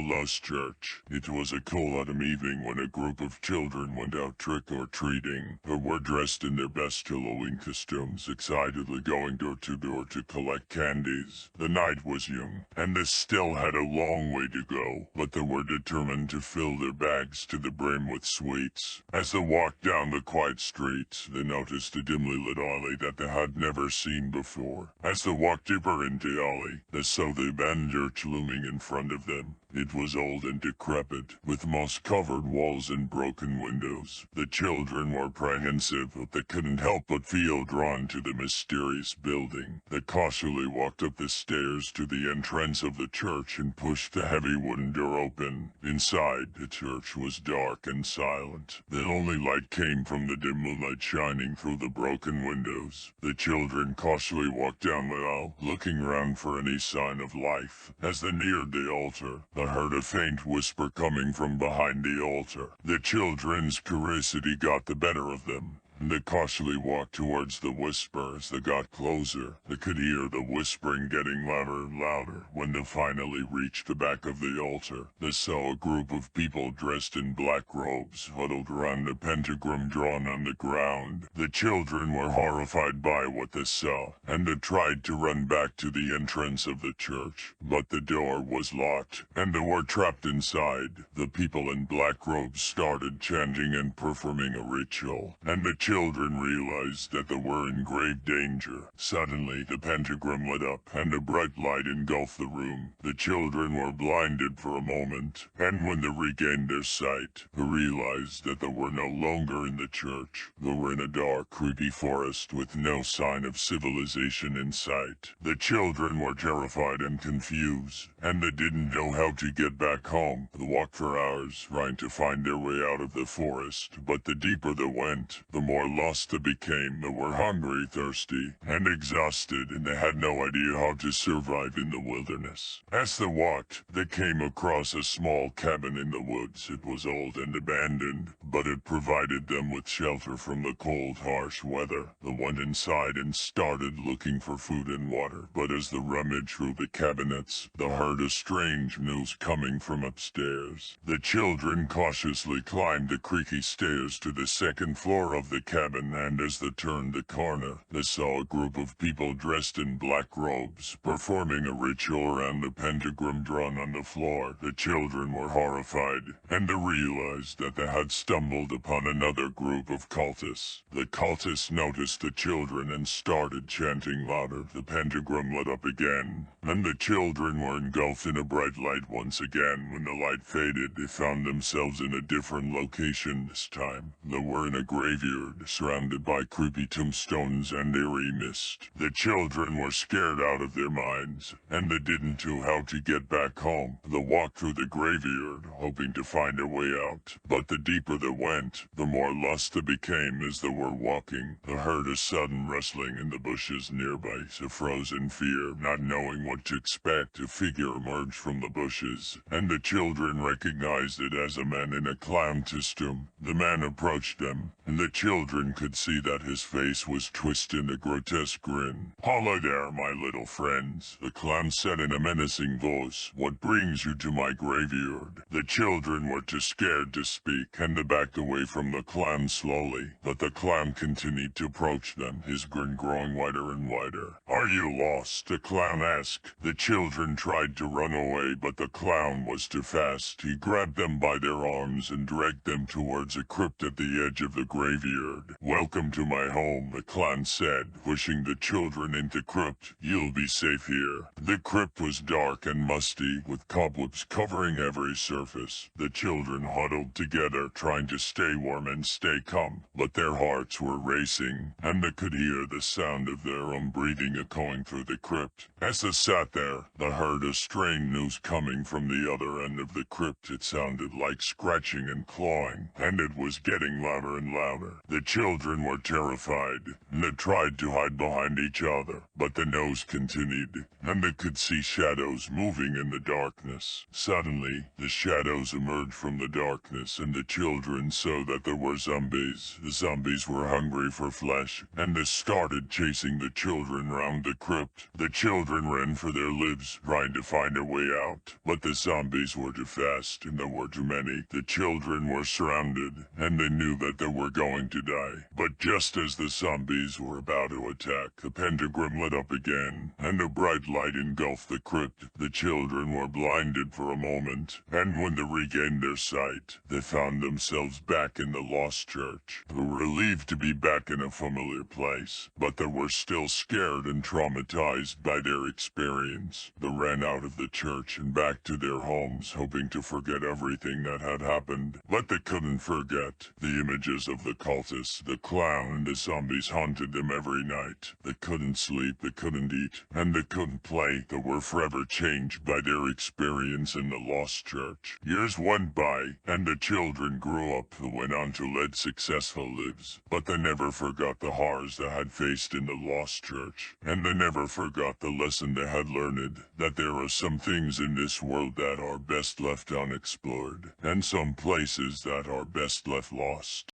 lost church. It was a cool autumn evening when a group of children went out trick-or-treating, or were dressed in their best Halloween costumes, excitedly going door to door to collect candies. The night was young, and they still had a long way to go, but they were determined to fill their bags to the brim with sweets. As they walked down the quiet streets, they noticed a dimly lit alley that they had never seen before. As they walked deeper into the alley, they saw the abandoned church looming in front of them. It was old and decrepit, with moss-covered walls and broken windows. The children were apprehensive, but they couldn't help but feel drawn to the mysterious building. They cautiously walked up the stairs to the entrance of the church and pushed the heavy wooden door open. Inside, the church was dark and silent. The only light came from the dim moonlight shining through the broken windows. The children cautiously walked down the aisle, looking around for any sign of life. As they neared the altar, they heard a faint whisper coming from behind the altar. The children's curiosity got the better of them. They cautiously walked towards the whisper. As they got closer, they could hear the whispering getting louder and louder. When they finally reached the back of the altar, they saw a group of people dressed in black robes huddled around a pentagram drawn on the ground. The children were horrified by what they saw, and they tried to run back to the entrance of the church, but the door was locked, and they were trapped inside. The people in black robes started chanting and performing a ritual, and the children realized that they were in grave danger. Suddenly, the pentagram lit up, and a bright light engulfed the room. The children were blinded for a moment, and when they regained their sight, they realized that they were no longer in the church. They were in a dark, creepy forest with no sign of civilization in sight. The children were terrified and confused, and they didn't know how to get back home. They walked for hours, trying to find their way out of the forest, but the deeper they went, the more lost they became. They were hungry, thirsty, and exhausted, and they had no idea how to survive in the wilderness. As they walked, they came across a small cabin in the woods. It was old and abandoned, but it provided them with shelter from the cold, harsh weather. They went inside and started looking for food and water, but as they rummaged through the cabinets, they heard a strange noise coming from upstairs. The children cautiously climbed the creaky stairs to the second floor of the cabin, and as they turned the corner, they saw a group of people dressed in black robes, performing a ritual around the pentagram drawn on the floor. The children were horrified, and they realized that they had stumbled upon another group of cultists. The cultists noticed the children and started chanting louder. The pentagram lit up again, and the children were engulfed in a bright light once again. When the light faded, they found themselves in a different location this time. They were in a graveyard, surrounded by creepy tombstones and eerie mist. The children were scared out of their minds, and they didn't know how to get back home. They walked through the graveyard, hoping to find a way out, but the deeper they went, the more lost they became. As they were walking, they heard a sudden rustling in the bushes nearby. They froze in fear, not knowing what to expect. A figure emerged from the bushes, and the children recognized it as a man in a clown costume. The man approached them, and the children could see that his face was twisted in a grotesque grin. "Hello there, my little friends," the clown said in a menacing voice. "What brings you to my graveyard?" The children were too scared to speak, and they backed away from the clown slowly. But the clown continued to approach them, his grin growing wider and wider. "Are you lost?" the clown asked. The children tried to run away, but the clown was too fast. He grabbed them by their arms and dragged them towards a crypt at the edge of the graveyard. "Welcome to my home," the clown said, pushing the children into the crypt. "You'll be safe here." The crypt was dark and musty, with cobwebs covering every surface. The children huddled together, trying to stay warm and stay calm, but their hearts were racing, and they could hear the sound of their own breathing echoing through the crypt. As they sat there, they heard a strange noise coming from the other end of the crypt. It sounded like scratching and clawing, and it was getting louder and louder. The children were terrified, and they tried to hide behind each other, but the noise continued, and they could see shadows moving in the darkness. Suddenly, the shadows emerged from the darkness, and the children saw that there were zombies. The zombies were hungry for flesh, and they started chasing the children round the crypt. The children ran for their lives, trying to find a way out, but the zombies were too fast, and there were too many. The children were surrounded, and they knew that they were going to die. But just as the zombies were about to attack, the pentagram lit up again, and a bright light engulfed the crypt. The children were blinded for a moment, and when they regained their sight, they found themselves back in the lost church. They were relieved to be back in a familiar place, but they were still scared and traumatized by their experience. They ran out of the church and back to their homes, hoping to forget everything that had happened. But they couldn't forget. The images of the cultists, the clown, and the zombies haunted them every night. They couldn't sleep, they couldn't eat, and they couldn't play. They were forever changed by their experience in the lost church. Years went by, and the children grew up and went on to lead successful lives. But they never forgot the horrors they had faced in the lost church, and they never forgot the lesson they had learned, that there are some things in this world that are best left unexplored, and some places that are best left lost.